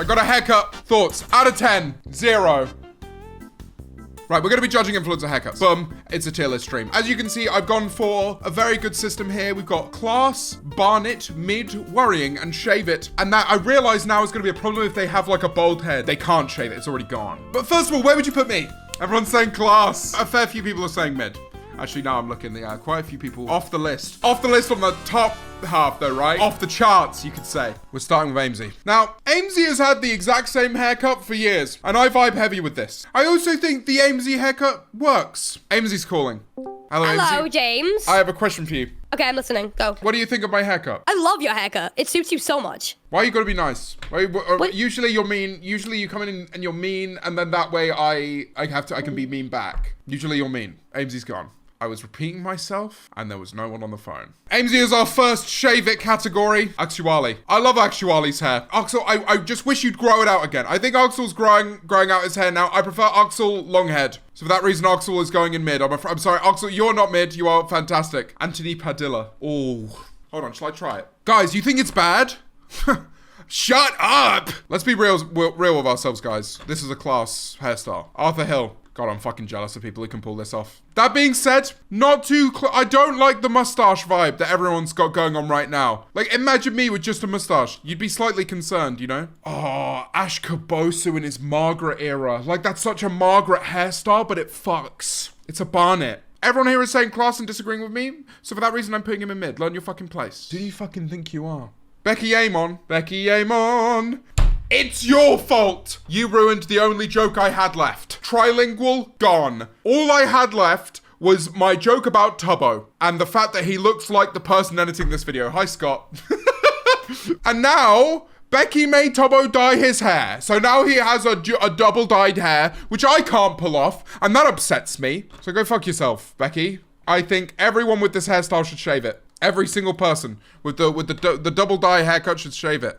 I got a haircut. Thoughts? Out of 10, 0. Right, we're going to be judging influencer haircuts. Boom, it's a tier list stream. As you can see, I've gone for a very good system here. We've got class, barnet, mid, worrying, and shave it. And that I realize now is going to be a problem if they have like a bald head. They can't shave it, it's already gone. But first of all, where would you put me? Everyone's saying class. A fair few people are saying mid. Actually, now I'm looking, quite a few people off the list. Off the list on the top half though, right? Off the charts, you could say. We're starting with Amesy. Now, Amesy has had the exact same haircut for years, and I vibe heavy with this. I also think the Amesy haircut works. Amesy's calling. Hello, Hello, Amesy. James. I have a question for you. Okay, I'm listening. Go. What do you think of my haircut? I love your haircut. It suits you so much. Why you gotta be nice? Usually you're mean. Usually you come in and you're mean, and then that way I can be mean back. Usually you're mean. Amesy's gone. I was repeating myself, and there was no one on the phone. Amesy is our first shave it category. Actuali. I love Actuali's hair. Axel, I just wish you'd grow it out again. I think Axel's growing out his hair now. I prefer Axel long head. So for that reason, Axel is going in mid. I'm sorry, Axel, you're not mid. You are fantastic. Anthony Padilla. Oh, hold on. Shall I try it? Guys, you think it's bad? Shut up. Let's be real with ourselves, guys. This is a class hairstyle. Arthur Hill. God, I'm fucking jealous of people who can pull this off. That being said, I don't like the mustache vibe that everyone's got going on right now. Like, imagine me with just a mustache. You'd be slightly concerned, you know? Oh, Ash Kabosu in his Margaret era. Like, that's such a Margaret hairstyle, but it fucks. It's a barnet. Everyone here is saying class and disagreeing with me, so for that reason, I'm putting him in mid. Learn your fucking place. Who do you fucking think you are? Becky Amon. Becky Amon. It's your fault! You ruined the only joke I had left. Trilingual, gone. All I had left was my joke about Tubbo and the fact that he looks like the person editing this video. Hi, Scott. And now, Becky made Tubbo dye his hair. So now he has a double dyed hair, which I can't pull off, and that upsets me. So go fuck yourself, Becky. I think everyone with this hairstyle should shave it. Every single person with the double dye haircut should shave it.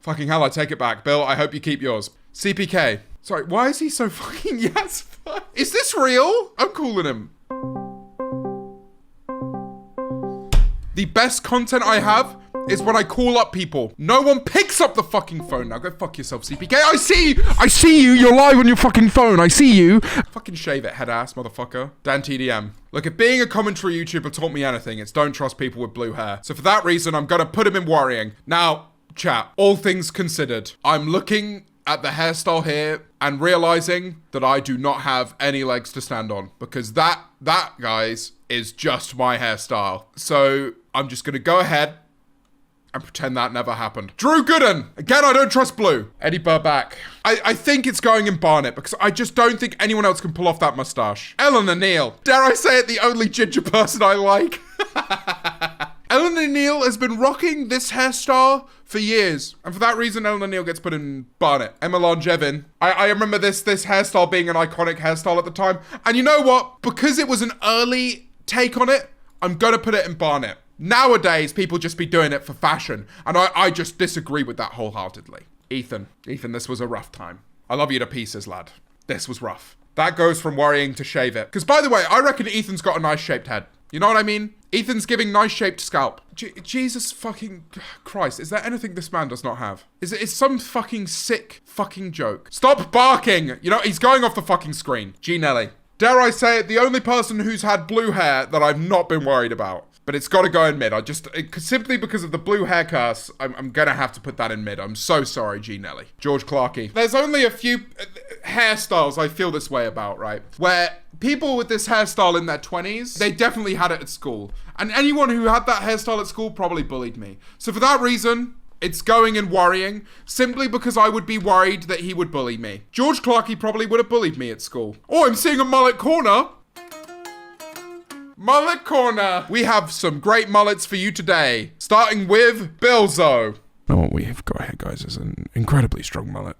Fucking hell, I take it back. Bill, I hope you keep yours. CPK. Sorry, why is he so fucking yes? Is this real? I'm calling him. The best content I have is when I call up people. No one picks up the fucking phone. Now go fuck yourself, CPK. I see you! I see you! You're live on your fucking phone. I see you! Fucking shave it, head ass, motherfucker. Dan TDM. Look, if being a commentary YouTuber taught me anything, it's don't trust people with blue hair. So for that reason, I'm gonna put him in worrying. Now, chat, all things considered, I'm looking at the hairstyle here and realizing that I do not have any legs to stand on because that, guys, is just my hairstyle. So I'm just gonna go ahead and pretend that never happened. Drew Gooden. Again, I don't trust blue. Eddie Burback. I think it's going in barnet because I just don't think anyone else can pull off that mustache. Eleanor Neal. Dare I say it, the only ginger person I like. Eleanor Neal has been rocking this hairstyle for years. And for that reason, Eleanor Neal gets put in barnet. Emma Longevin. I remember this hairstyle being an iconic hairstyle at the time. And you know what? Because it was an early take on it, I'm gonna put it in barnet. Nowadays, people just be doing it for fashion. And I just disagree with that wholeheartedly. Ethan, this was a rough time. I love you to pieces, lad. This was rough. That goes from worrying to shave it. Because by the way, I reckon Ethan's got a nice shaped head. You know what I mean? Ethan's giving nice shaped scalp. Jesus fucking Christ. Is there anything this man does not have? Is it some fucking sick fucking joke? Stop barking. You know, he's going off the fucking screen. G Nelly. Dare I say it, the only person who's had blue hair that I've not been worried about. But it's got to go in mid. Simply because of the blue hair curse, I'm going to have to put that in mid. I'm so sorry, G Nelly. George Clarkey. There's only a few hairstyles I feel this way about, right? Where people with this hairstyle in their 20s, they definitely had it at school. And anyone who had that hairstyle at school probably bullied me. So for that reason, it's going and worrying, simply because I would be worried that he would bully me. George Clarkey probably would have bullied me at school. Oh, I'm seeing a mullet corner. Mullet corner. We have some great mullets for you today, starting with Bilzo. What we have got here, guys, is an incredibly strong mullet.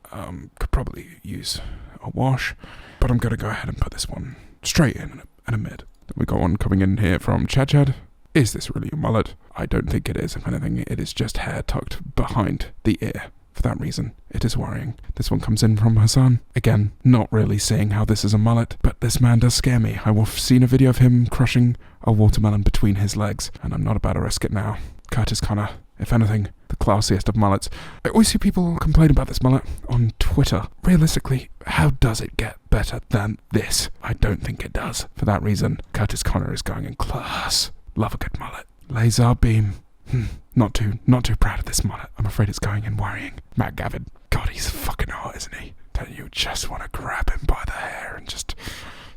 Could probably use a wash, but I'm going to go ahead and put this one straight in a mid. We got one coming in here from Chad. Is this really a mullet? I don't think it is. If anything, it is just hair tucked behind the ear. For that reason, it is worrying. This one comes in from Hassan. Again, not really seeing how this is a mullet, but this man does scare me. I've seen a video of him crushing a watermelon between his legs, and I'm not about to risk it now. Curtis Connor If anything, the classiest of mullets. I always see people complain about this mullet on Twitter. Realistically, how does it get better than this? I don't think it does. For that reason, Curtis Connor is going in class. Love a good mullet. Laser beam. Not too proud of this mullet. I'm afraid it's going in worrying. Matt Gavin. God, he's fucking hot, isn't he? Don't you just want to grab him by the hair and just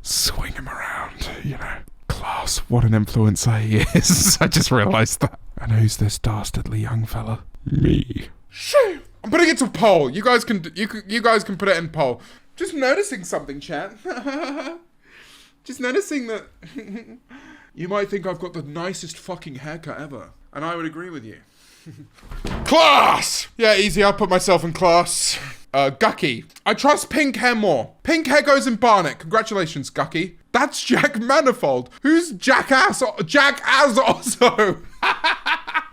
swing him around, you know? Class, what an influencer he is. I just realised that. And who's this dastardly young fella? Me. Shoo! I'm putting it to poll. You guys can put it in poll. Just noticing something, chat. Just noticing that you might think I've got the nicest fucking haircut ever. And I would agree with you. Class! Yeah, easy. I'll put myself in class. Gucky. I trust pink hair more. Pink hair goes in Barnet. Congratulations, Gucky. That's Jack Manifold. Who's Jackass? Jackass also.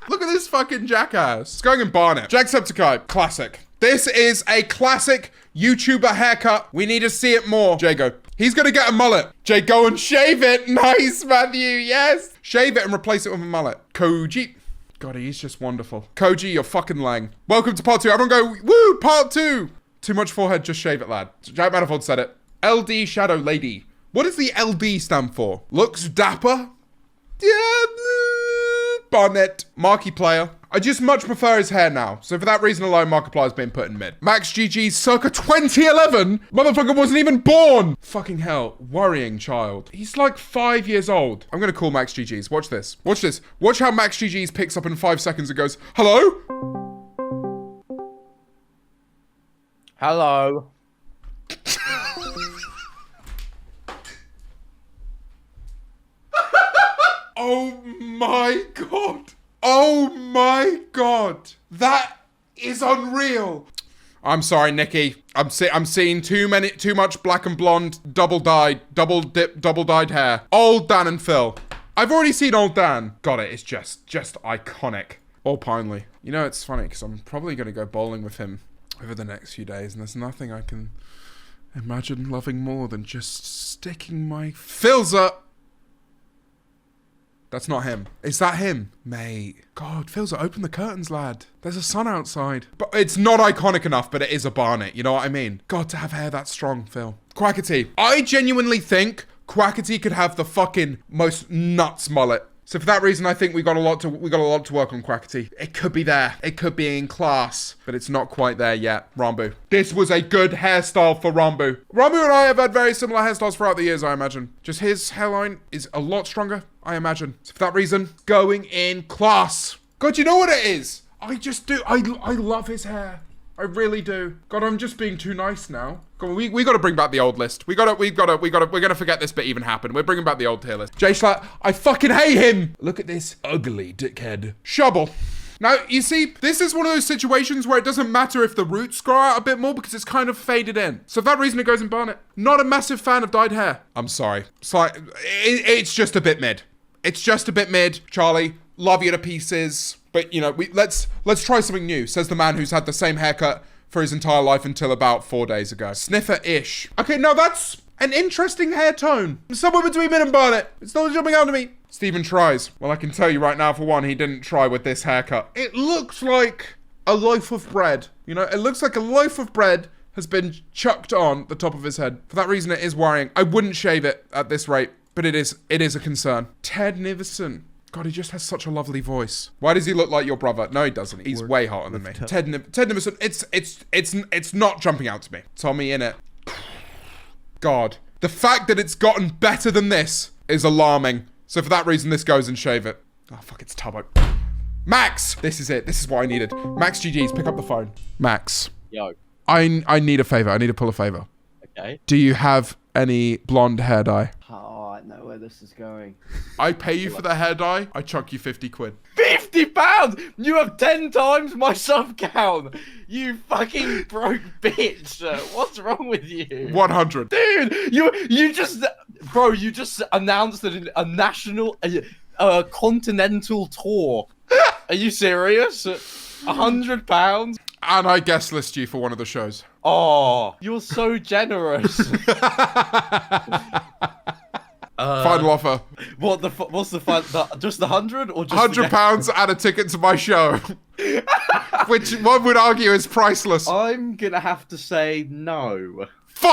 Look at this fucking jackass. It's going in Barnet. Jacksepticeye. Classic. This is a classic YouTuber haircut. We need to see it more. Jago. He's gonna get a mullet. Jay, go and shave it. Nice, Matthew. Yes. Shave it and replace it with a mullet. Koji. God, he's just wonderful. Koji, you're fucking lang. Welcome to part 2. Everyone go, woo, part 2. Too much forehead, just shave it, lad. Jack Manifold said it. LD Shadow Lady. What does the LD stand for? Looks dapper? Yeah, Barnett. Markiplier. I just much prefer his hair now. So for that reason alone, Markiplier's been put in mid. Max GG circa 2011. Motherfucker wasn't even born. Fucking hell. Worrying child. He's like 5 years old. I'm going to call Max GG's. Watch this. Watch this. Watch how Max GG's picks up in 5 seconds and goes, hello? Hello. Oh my God. Oh my God. That is unreal. I'm sorry, Nikki. I'm seeing too much black and blonde, double dyed hair. Old Dan and Phil. I've already seen old Dan. Got it. It's just iconic. Or Pinely. You know, it's funny because I'm probably going to go bowling with him over the next few days, and there's nothing I can imagine loving more than just sticking my Phil's up. That's not him. Is that him? Mate. God, Philza, open the curtains, lad. There's a sun outside. But it's not iconic enough, but it is a Barnet. You know what I mean? God, to have hair that strong, Phil. Quackity. I genuinely think Quackity could have the fucking most nuts mullet. So for that reason, I think we got a lot to work on Quackity. It could be there. It could be in class, but it's not quite there yet. Rambu. This was a good hairstyle for Rambu. Rambu and I have had very similar hairstyles throughout the years, I imagine. Just his hairline is a lot stronger, I imagine. So for that reason, going in class. God, you know what it is? I just do. I love his hair. I really do. God, I'm just being too nice now. Come on, we got to bring back the old list. We're gonna forget this bit even happened. We're bringing back the old tier list. Jay Schlatt, I fucking hate him. Look at this ugly dickhead. Shubble. Now, you see, this is one of those situations where it doesn't matter if the roots grow out a bit more because it's kind of faded in. So for that reason, it goes in Barnet. Not a massive fan of dyed hair. I'm sorry. It's just a bit mid. It's just a bit mid, Charlie. Love you to pieces. But, you know, let's try something new, says the man who's had the same haircut for his entire life until about 4 days ago. Sniffer-ish. Okay, now that's an interesting hair tone. Somewhere between mid and Barnet. It's not jumping out to me. Stephen tries. Well, I can tell you right now, for one, he didn't try with this haircut. It looks like a loaf of bread. You know, it looks like a loaf of bread has been chucked on the top of his head. For that reason, it is worrying. I wouldn't shave it at this rate, but it is a concern. Ted Nivison. God, he just has such a lovely voice. Why does he look like your brother? No, he doesn't. He's way hotter than me. Ted Nivison. It's not jumping out to me. Tommy in it. God, the fact that it's gotten better than this is alarming. So for that reason, this goes and shave it. Oh fuck, it's Tubbo. Max, this is it. This is what I needed. Max GG's, pick up the phone. Max. Yo. I need a favor. I need to pull a favor. Okay. Do you have any blonde hair dye? Oh, I know where this is going. I pay you for the hair dye. I chuck you 50 quid. £50? You have 10 times my sub count. You fucking broke bitch. What's wrong with you? 100. Dude, you just announced a national, continental tour. Are you serious? £100? And I guest list you for one of the shows. Oh, you're so generous. Fine, final offer. What the? What's the final? Just the 100 or just £100 and a ticket to my show. Which one would argue is priceless. I'm gonna have to say no.